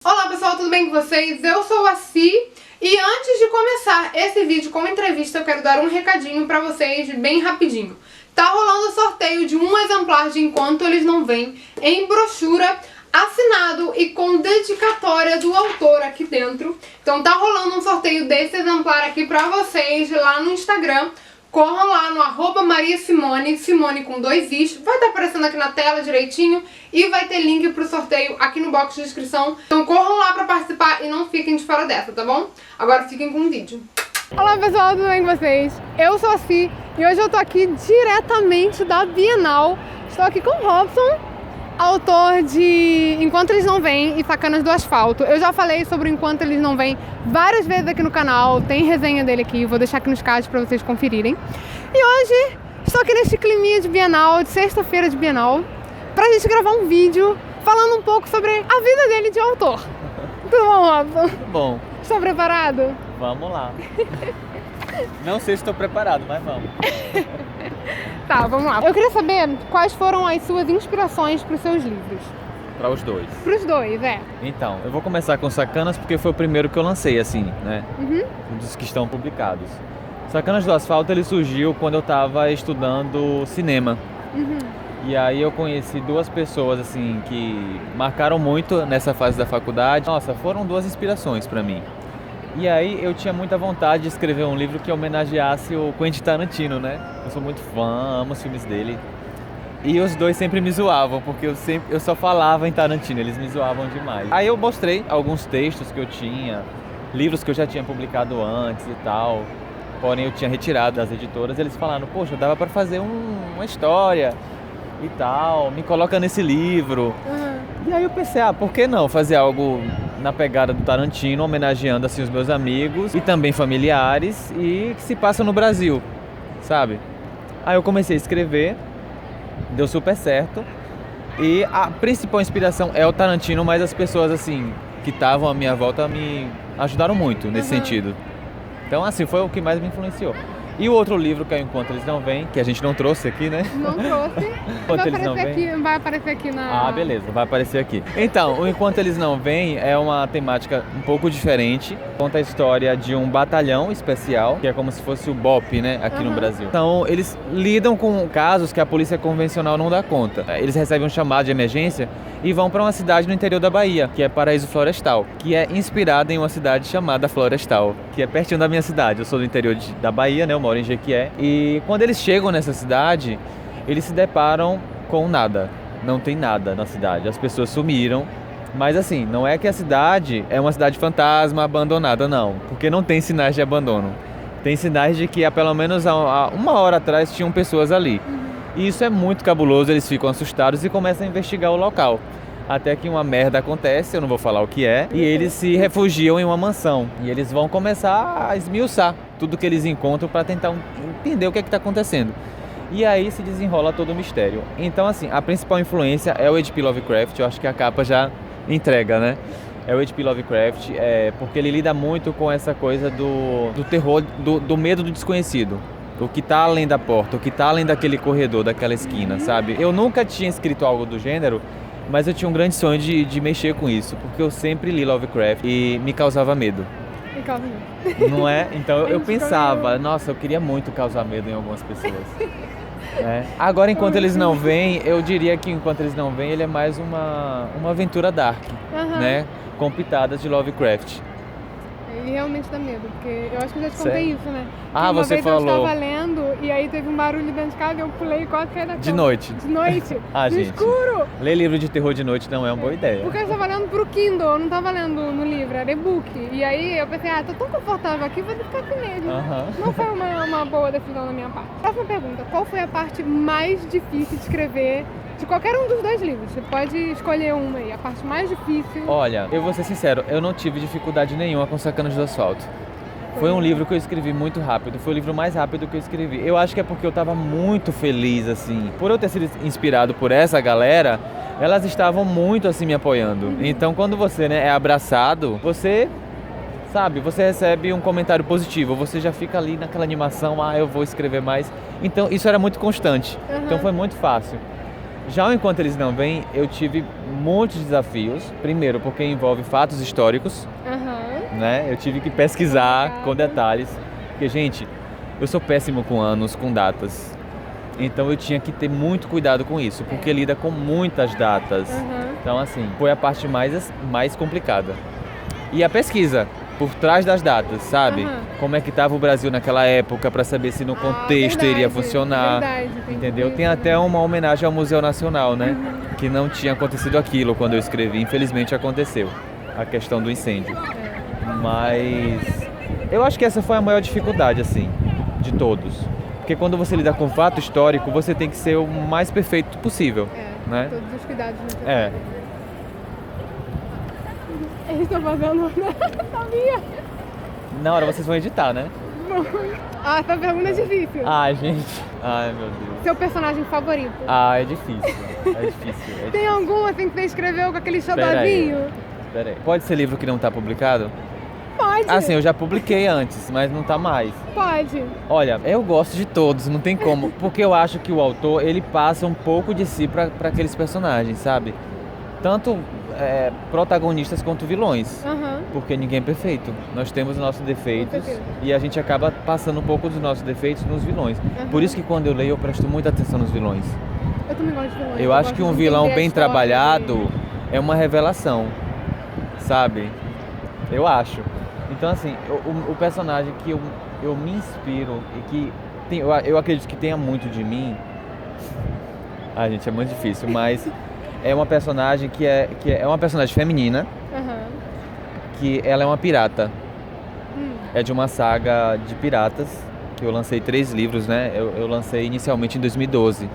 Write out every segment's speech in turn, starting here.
Olá pessoal, tudo bem com vocês? Eu sou a Si e antes de começar esse vídeo com entrevista eu quero dar um recadinho pra vocês bem rapidinho. Tá rolando o sorteio de um exemplar de Enquanto Eles Não Vêm em brochura, assinado e com dedicatória do autor aqui dentro. Então tá rolando um sorteio desse exemplar aqui pra vocês lá no Instagram. Corram lá no @mariasimone, Simone com 2 Is, vai estar aparecendo aqui na tela direitinho e vai ter link pro sorteio aqui no box de descrição. Então corram lá pra participar e não fiquem de fora dessa, tá bom? Agora fiquem com o vídeo. Olá pessoal, tudo bem com vocês? Eu sou a Si e hoje eu tô aqui diretamente da Bienal. Estou aqui com o Robson, autor de Enquanto Eles Não Vêm e Sacanas do Asfalto. Eu já falei sobre Enquanto Eles Não Vêm várias vezes aqui no canal, tem resenha dele aqui, vou deixar aqui nos cards pra vocês conferirem. E hoje estou aqui neste climinha de Bienal, de sexta-feira de Bienal, pra gente gravar um vídeo falando um pouco sobre a vida dele de autor. Tudo bom, Robson? Tudo bom. Está preparado? Vamos lá. Não sei se estou preparado, mas vamos. Tá, vamos lá. Eu queria saber quais foram as suas inspirações para os seus livros. Para os dois. Para os dois, é. Então, eu vou começar com Sacanas porque foi o primeiro que eu lancei, assim, né? Um dos que estão publicados. Sacanas do Asfalto, ele surgiu quando eu estava estudando cinema. E aí eu conheci duas pessoas, assim, que marcaram muito nessa fase da faculdade. Nossa, foram duas inspirações para mim. E aí eu tinha muita vontade de escrever um livro que homenageasse o Quentin Tarantino, né? Eu sou muito fã, amo os filmes dele. E os dois sempre me zoavam, porque eu só falava em Tarantino, eles me zoavam demais. Aí eu mostrei alguns textos que eu tinha, livros que eu já tinha publicado antes e tal, porém eu tinha retirado das editoras. Eles falaram, poxa, dava pra fazer uma história e tal, me coloca nesse livro. E aí eu pensei, por que não fazer algo na pegada do Tarantino, homenageando assim os meus amigos e também familiares e que se passa no Brasil, sabe? Aí eu comecei a escrever, deu super certo e a principal inspiração é o Tarantino, mas as pessoas assim que estavam à minha volta me ajudaram muito nesse sentido. Então assim, foi o que mais me influenciou. E o outro livro que é Enquanto Eles Não Vêm, que a gente não trouxe aqui, né? Não trouxe. Vai aparecer aqui na... Ah, beleza, vai aparecer aqui. Então, o Enquanto Eles Não Vêm é uma temática um pouco diferente. Conta a história de um batalhão especial, que é como se fosse o BOP, né, aqui no Brasil. Então, eles lidam com casos que a polícia convencional não dá conta. Eles recebem um chamado de emergência e vão para uma cidade no interior da Bahia, que é Paraíso Florestal, que é inspirada em uma cidade chamada Florestal, que é pertinho da minha cidade. Eu sou do interior da Bahia, né, eu moro em Jequié. E quando eles chegam nessa cidade, eles se deparam com nada. Não tem nada na cidade, as pessoas sumiram. Mas assim, não é que a cidade é uma cidade fantasma, abandonada, não. Porque não tem sinais de abandono. Tem sinais de que há pelo menos há uma hora atrás tinham pessoas ali. E isso é muito cabuloso, eles ficam assustados e começam a investigar o local. Até que uma merda acontece, eu não vou falar o que é, e eles se refugiam em uma mansão. E eles vão começar a esmiuçar tudo que eles encontram para tentar entender o que é que está acontecendo. E aí se desenrola todo o mistério. Então assim, a principal influência é o H.P. Lovecraft, eu acho que a capa já entrega, né? É o H.P. Lovecraft, porque ele lida muito com essa coisa do terror, do medo do desconhecido. O que tá além da porta, o que tá além daquele corredor, daquela esquina, sabe? Eu nunca tinha escrito algo do gênero, mas eu tinha um grande sonho de mexer com isso, porque eu sempre li Lovecraft e me causava medo. Me causa medo. Não é? Então eu pensava, nossa, eu queria muito causar medo em algumas pessoas. Agora, Enquanto Eles Não Vêm, eu diria que Enquanto Eles Não Vêm, ele é mais uma aventura dark, né? Com pitadas de Lovecraft. E realmente dá medo, porque eu acho que eu já te contei isso, né? Ah, uma você vez falou. Eu estava lendo e aí teve um barulho dentro de casa e eu pulei e quase caí da cama. De noite. De noite. Ah, no gente. escuro. Ler livro de terror de noite não é uma boa ideia. Porque eu estava lendo pro Kindle, eu não estava lendo no livro, era e-book. E aí eu pensei, tô tão confortável aqui, vou ficar aqui mesmo. Não foi uma boa decisão da minha parte. Próxima pergunta, qual foi a parte mais difícil de escrever de qualquer um dos dois livros? Você pode escolher uma aí, a parte mais difícil. Olha, eu vou ser sincero, eu não tive dificuldade nenhuma com Sacanas do Asfalto. Foi um livro que eu escrevi muito rápido, foi o livro mais rápido que eu escrevi. Eu acho que é porque eu estava muito feliz, assim. Por eu ter sido inspirado por essa galera, elas estavam muito, assim, me apoiando. Então, quando você, é abraçado, você, sabe, você recebe um comentário positivo. Você já fica ali naquela animação, eu vou escrever mais. Então, isso era muito constante. Então, foi muito fácil. Já o Enquanto Eles Não Vêm, eu tive muitos desafios. Primeiro, porque envolve fatos históricos, né? Eu tive que pesquisar com detalhes. Porque, gente, eu sou péssimo com anos, com datas. Então eu tinha que ter muito cuidado com isso, porque lida com muitas datas. Então, assim, foi a parte mais complicada. E a pesquisa por trás das datas, sabe? Como é que estava o Brasil naquela época, para saber se no contexto iria funcionar. Entendeu? Tem até uma homenagem ao Museu Nacional, né? Que não tinha acontecido aquilo quando eu escrevi. Infelizmente aconteceu, a questão do incêndio. Mas eu acho que essa foi a maior dificuldade, assim, de todos. Porque quando você lida com fato histórico, você tem que ser o mais perfeito possível, né? Todos os cuidados necessários. Eles estão fazendo, sabia? Na hora vocês vão editar, né? Essa pergunta é difícil. Ai, gente. Ai, meu Deus. Seu personagem favorito? É difícil. É difícil. Tem algum assim que você escreveu com aquele xodózinho? Espera aí. Pode ser livro que não tá publicado? Pode. Assim, eu já publiquei antes, mas não tá mais. Pode. Olha, eu gosto de todos, não tem como. Porque eu acho que o autor, ele passa um pouco de si pra aqueles personagens, sabe? Tanto protagonistas quanto vilões. Porque ninguém é perfeito. Nós temos nossos defeitos e a gente acaba passando um pouco dos nossos defeitos nos vilões. Por isso que quando eu leio, eu presto muita atenção nos vilões. Eu também gosto de vilões. Eu acho que um vilão bem trabalhado é uma revelação, sabe? Eu acho. Então, assim, o personagem que eu me inspiro e que eu acredito que tenha muito de mim... Ai, gente, é muito difícil, mas é uma personagem que é uma personagem feminina, que ela é uma pirata. É de uma saga de piratas, que eu lancei 3 livros, né? Eu lancei inicialmente em 2012.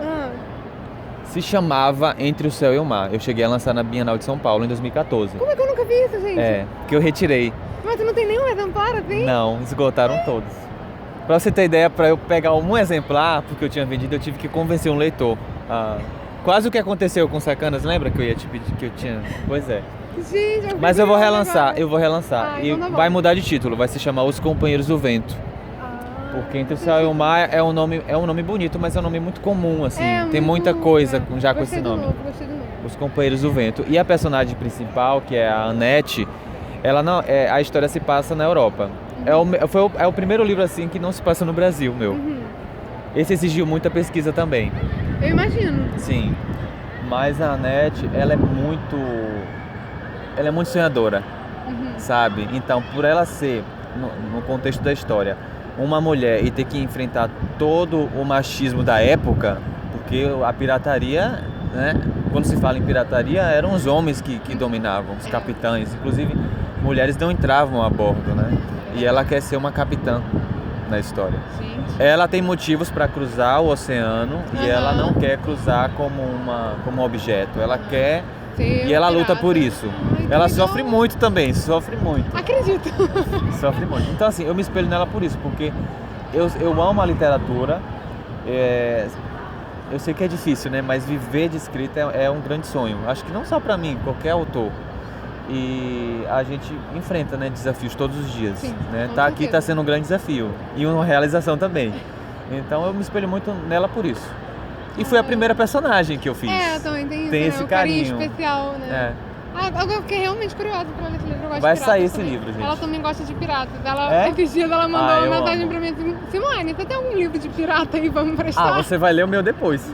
Se chamava Entre o Céu e o Mar. Eu cheguei a lançar na Bienal de São Paulo em 2014. Como é que eu nunca vi isso, gente? Que eu retirei. Mas tu não tem nenhum exemplar assim? Não, esgotaram todos. Pra você ter ideia, pra eu pegar um exemplar, porque eu tinha vendido, eu tive que convencer um leitor. Quase o que aconteceu com Sacanas, lembra que eu ia te pedir que eu tinha? Pois é. Gente, mas eu vou relançar, e então tá vai mudar de título, vai se chamar Os Companheiros do Vento. Porque Entre o Céu e o Mar é um nome bonito, mas é um nome muito comum, assim. Tem muita coisa já com esse nome. Gostei do nome. Os Companheiros do Vento. E a personagem principal, que é a Annette, ela não, a história se passa na Europa. É o primeiro livro assim que não se passa no Brasil, meu. Esse exigiu muita pesquisa também. Eu imagino. Sim. Mas a Annette, ela é muito sonhadora, sabe? Então, por ela ser, no contexto da história, uma mulher e ter que enfrentar todo o machismo da época, porque a pirataria, né? Quando se fala em pirataria, eram os homens que dominavam, os capitães. Inclusive, mulheres não entravam a bordo, né? E ela quer ser uma capitã na história. Ela tem motivos para cruzar o oceano e ela não quer cruzar como um objeto. Ela quer e ela luta por isso. Ela sofre muito também, sofre muito. Acredito. Sofre muito. Então, assim, eu me espelho nela por isso, porque eu amo a literatura. Eu sei que é difícil, né? Mas viver de escrita é um grande sonho. Acho que não só para mim, qualquer autor. E a gente enfrenta, né, desafios todos os dias. Sim, né? Tá aqui, tá sendo um grande desafio e uma realização também. Então eu me espelho muito nela por isso. E foi a primeira personagem que eu fiz. Eu também tenho Tem isso, esse né? carinho Especial, né? É. Eu fiquei realmente curiosa pra ler esse livro. Eu gosto Vai de sair piratas esse também. livro, gente. Ela também gosta de piratas. É? Esses dias ela mandou uma mensagem amo. pra mim assim: Simone, você tem algum livro de pirata aí pra me emprestar? Você vai ler o meu depois.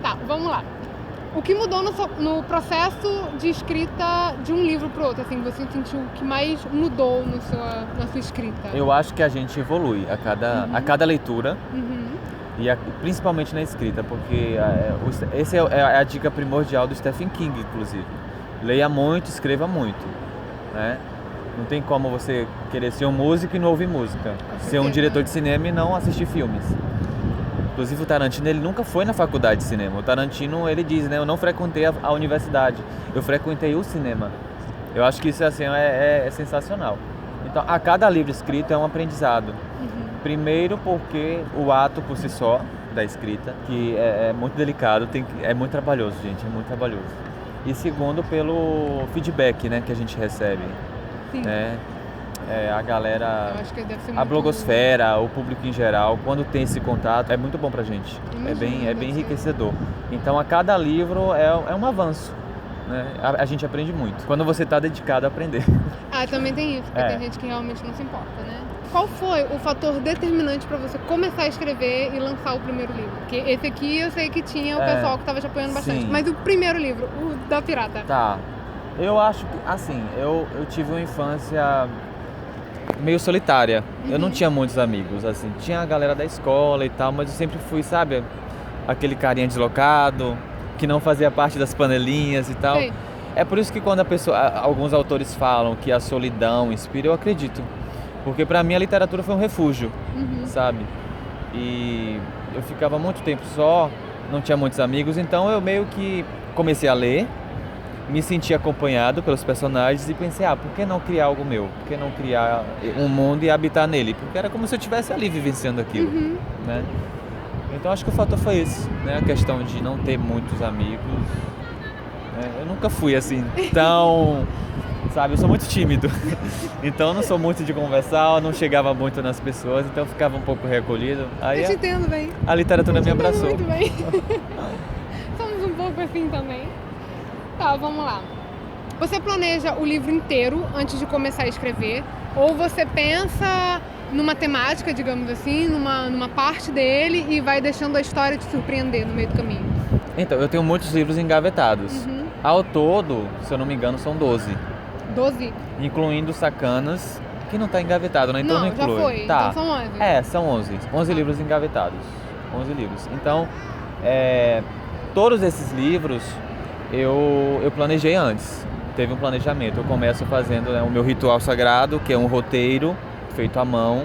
Tá, vamos lá. O que mudou no processo de escrita de um livro pro outro? Assim, você sentiu o que mais mudou na sua escrita? Eu acho que a gente evolui a cada leitura. E principalmente na escrita, porque essa é a dica primordial do Stephen King, inclusive. Leia muito, escreva muito, né? Não tem como você querer ser um músico e não ouvir música, ser um diretor de cinema e não assistir filmes. Inclusive o Tarantino, ele nunca foi na faculdade de cinema. O Tarantino, ele diz, né? Eu não frequentei a universidade, eu frequentei o cinema. Eu acho que isso assim, é sensacional. Então, a cada livro escrito é um aprendizado. Primeiro porque o ato por si só da escrita, que é muito delicado, é muito trabalhoso, gente, é muito trabalhoso. E segundo pelo feedback, né, que a gente recebe. Sim. Né? a galera, Eu acho que deve ser a muito... blogosfera, o público em geral, quando tem esse contato, é muito bom pra gente. Imagino, É bem deve ser. enriquecedor. Então, a cada livro é um avanço, né? A gente aprende muito. Quando você tá dedicado a aprender. Ah, também tem isso, porque É. tem gente que realmente não se importa, né? Qual foi o fator determinante pra você começar a escrever e lançar o primeiro livro? Porque esse aqui eu sei que tinha o pessoal que tava te apoiando bastante, sim. mas o primeiro livro, o da Pirata. Tá. Eu acho que, assim, eu tive uma infância meio solitária. Eu não tinha muitos amigos, assim. Tinha a galera da escola e tal, mas eu sempre fui, sabe, aquele carinha deslocado, que não fazia parte das panelinhas e tal. Sei. É por isso que quando alguns autores falam que a solidão inspira, eu acredito. Porque pra mim a literatura foi um refúgio, sabe? E eu ficava muito tempo só, não tinha muitos amigos, então eu meio que comecei a ler, me senti acompanhado pelos personagens e pensei, por que não criar algo meu? Por que não criar um mundo e habitar nele? Porque era como se eu estivesse ali vivenciando aquilo, né? Então acho que o fator foi esse, né? A questão de não ter muitos amigos. Eu nunca fui assim tão, sabe, eu sou muito tímido, então eu não sou muito de conversar, eu não chegava muito nas pessoas, então eu ficava um pouco recolhido. Aí Eu te entendo bem. a literatura me Eu te entendo abraçou. muito bem. Somos um pouco assim também. Tá, vamos lá. Você planeja o livro inteiro antes de começar a escrever? Ou você pensa numa temática, digamos assim, numa parte dele e vai deixando a história te surpreender no meio do caminho? Então, eu tenho muitos livros engavetados. Ao todo, se eu não me engano, são 12. 12? Incluindo Sacanas, que não tá engavetado, né? Então Não, não já inclui. foi, Tá. então são 11. São 11. 11 livros engavetados. 11 livros. Então, todos esses livros eu planejei antes. Teve um planejamento. Eu começo fazendo o meu ritual sagrado, que é um roteiro feito à mão.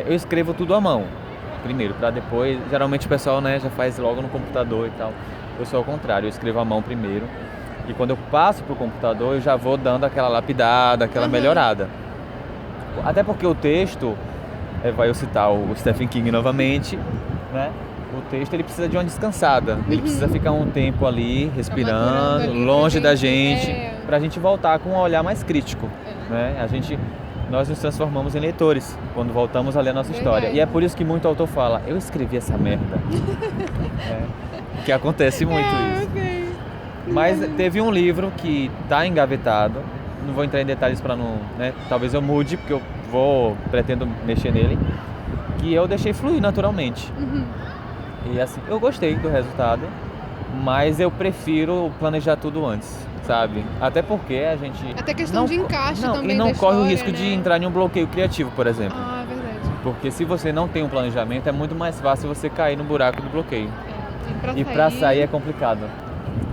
Eu escrevo tudo à mão, primeiro, para depois... Geralmente o pessoal, né, já faz logo no computador e tal. Eu sou ao contrário, eu escrevo à mão primeiro. E quando eu passo pro computador, eu já vou dando aquela lapidada, aquela melhorada. Até porque o texto, vai eu citar o Stephen King novamente, né? O texto ele precisa de uma descansada. Ele precisa ficar um tempo ali, respirando, ali, longe pra da gente- gente, pra gente voltar com um olhar mais crítico, né? Nós nos transformamos em leitores quando voltamos a ler a nossa história. Verdade. E é por isso que muito autor fala, eu escrevi essa merda. Que acontece muito isso. Eu sei. Mas teve um livro que tá engavetado, não vou entrar em detalhes para não, né? Talvez eu mude, porque eu pretendo mexer nele, que eu deixei fluir naturalmente. E assim, eu gostei do resultado, mas eu prefiro planejar tudo antes, sabe? Até porque a gente... Até questão de encaixe também e não da corre o história, risco de né? entrar em um bloqueio criativo, por exemplo. Ah, verdade. Porque se você não tem um planejamento, é muito mais fácil você cair no buraco do bloqueio. E E pra sair é complicado.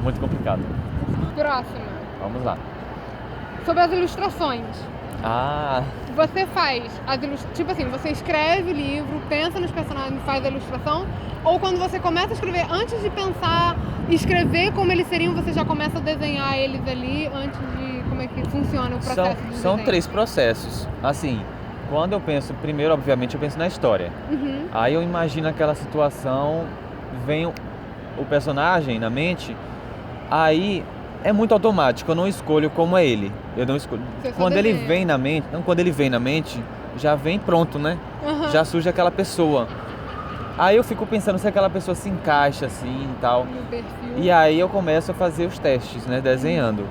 Muito complicado. Próxima. Vamos lá. Sobre as ilustrações. Você faz tipo assim, você escreve o livro, pensa nos personagens, faz a ilustração, ou quando você começa a escrever, antes de pensar, escrever como eles seriam, você já começa a desenhar eles ali antes de como é que funciona o processo de São desenho? 3 processos. Assim, quando eu penso, primeiro, obviamente, eu penso na história. Aí eu imagino aquela situação, vem o personagem na mente, aí é muito automático, eu não escolho como é ele. Eu não escolho. Você só Quando ele desenha. vem na mente, quando ele vem na mente, já vem pronto, né? Já surge aquela pessoa. Aí eu fico pensando se aquela pessoa se encaixa assim e tal. No perfil. E aí eu começo a fazer os testes, né, desenhando.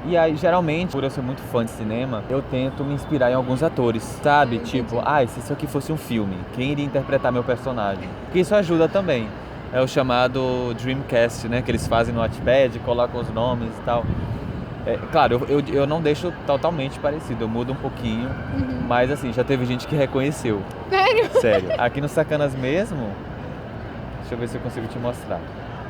E aí, geralmente, por eu ser muito fã de cinema, eu tento me inspirar em alguns atores, sabe? Tipo, se isso aqui fosse um filme, quem iria interpretar meu personagem? Porque isso ajuda também. É o chamado Dreamcast, né, que eles fazem no Wattpad, colocam os nomes e tal. Claro, eu não deixo totalmente parecido, eu mudo um pouquinho, mas assim, já teve gente que reconheceu. Sério? Sério. Aqui no Sacanas mesmo, deixa eu ver se eu consigo te mostrar.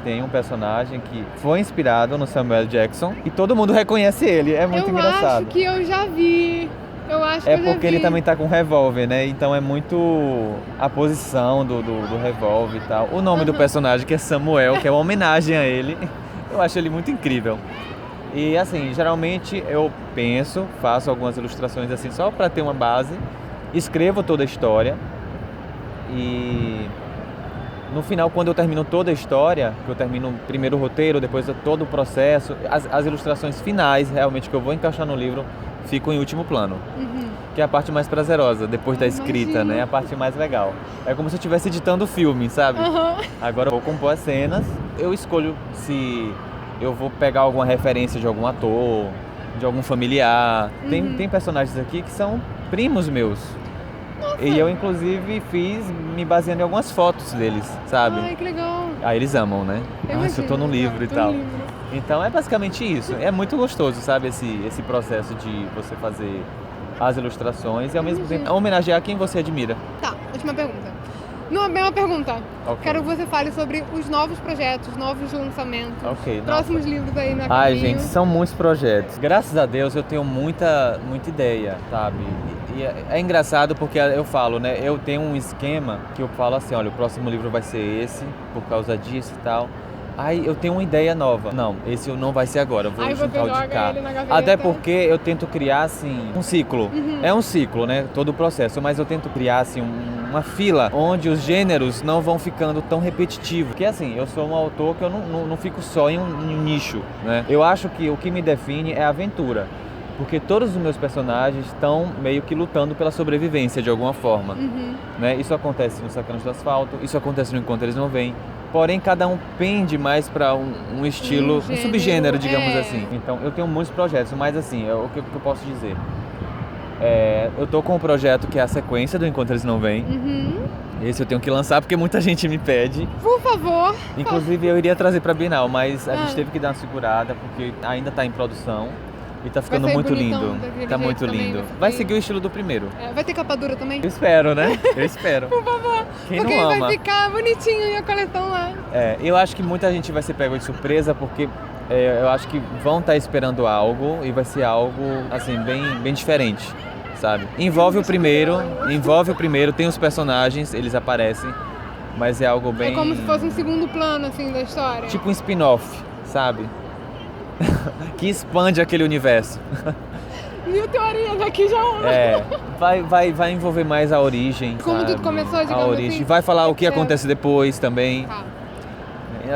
Tem um personagem que foi inspirado no Samuel Jackson e todo mundo reconhece ele, é muito engraçado. Eu acho que eu já vi. Eu acho que eu já vi. Porque ele também tá com um revólver, né? Então é muito a posição do revólver e tal. O nome do personagem, que é Samuel, que é uma homenagem a ele. Eu acho ele muito incrível. E assim, geralmente eu faço algumas ilustrações assim só para ter uma base, escrevo toda a história e no final, quando eu termino toda a história, que eu termino primeiro o roteiro, depois todo o processo, as ilustrações finais realmente que eu vou encaixar no livro, ficam em último plano. Que é a parte mais prazerosa, depois da escrita, né? A parte mais legal. É como se eu estivesse editando o filme, sabe? Agora eu vou compor as cenas, eu escolho se eu vou pegar alguma referência de algum ator, de algum familiar. Tem personagens aqui que são primos meus. E eu, inclusive, fiz me baseando em algumas fotos deles, sabe? Ai, que legal. Aí eles amam, né? Nossa, eu tô no livro e tal. Então é basicamente isso. É muito gostoso, sabe? Esse processo de você fazer as ilustrações e ao mesmo tempo homenagear quem você admira. Tá, última pergunta. Não é bem uma pergunta. Quero que você fale sobre os novos projetos, novos lançamentos, próximos livros aí na caminho. Ai, gente, são muitos projetos. Graças a Deus eu tenho muita ideia, sabe? E é engraçado porque eu falo, né? Eu tenho um esquema que eu falo assim, olha, o próximo livro vai ser esse, por causa disso e tal. Aí eu tenho uma ideia nova. Não, esse não vai ser agora, eu vou juntar o de cá. Até porque eu tento criar, assim, um ciclo. É um ciclo, né? Todo o processo. Mas eu tento criar, assim, uma fila onde os gêneros não vão ficando tão repetitivos. Porque, assim, eu sou um autor que eu não fico só em um nicho, né? Eu acho que o que me define é a aventura. Porque todos os meus personagens estão meio que lutando pela sobrevivência de alguma forma. Né? Isso acontece no Sacanos do Asfalto, isso acontece no Enquanto Eles Não Vêm. Porém, cada um pende mais para um estilo, um subgênero, digamos assim. Então, eu tenho muitos projetos, mas assim, o que eu posso dizer? Eu tô com um projeto que é a sequência do Enquanto Eles Não Vêm. Esse eu tenho que lançar porque muita gente me pede. Por favor. Inclusive, eu iria trazer para Bienal, mas a gente teve que dar uma segurada porque ainda tá em produção. E tá ficando muito lindo. Tá muito lindo. Vai seguir o estilo do primeiro. Vai ter capa dura também? Eu espero, né? Eu espero. Por favor. Quem porque não ama? Vai ficar bonitinho em a coleção lá. Eu acho que muita gente vai ser pego de surpresa porque eu acho que vão estar esperando algo e vai ser algo, assim, bem diferente, sabe? Envolve o primeiro, tem os personagens, eles aparecem, mas é algo bem... É como se fosse um segundo plano, assim, da história. Tipo um spin-off, sabe? Que expande aquele universo. Mil teorias aqui já. Vai envolver mais a origem. Como sabe? Tudo começou, digamos a origem. assim. Vai falar o que acontece depois também.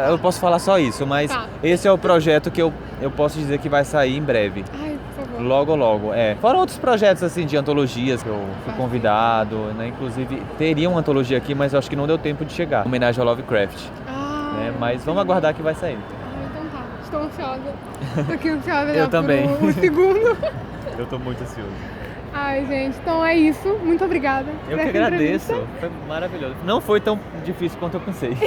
Eu posso falar só isso, mas esse é o projeto que eu posso dizer que vai sair em breve. Ai, por favor. Logo. Fora outros projetos assim de antologias que eu fui convidado, né? Inclusive teria uma antologia aqui, mas eu acho que não deu tempo de chegar. Homenagem ao Lovecraft. Né? Mas vamos aguardar que vai sair. Estou ansiosa. Tô aqui ansiosa eu também. O segundo. Eu tô muito ansioso. Ai, gente, então é isso. Muito obrigada. Eu que agradeço. Foi maravilhoso. Não foi tão difícil quanto eu pensei.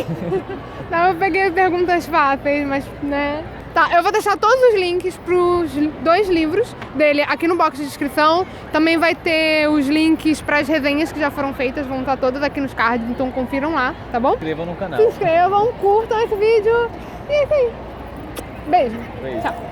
Não, eu peguei perguntas fáceis, mas, né... Tá, eu vou deixar todos os links pros 2 livros dele aqui no box de descrição. Também vai ter os links pras resenhas que já foram feitas, vão estar todas aqui nos cards, então confiram lá, tá bom? Se inscrevam no canal. Se inscrevam, curtam esse vídeo e é isso aí. Beijo. Beijo. Tchau.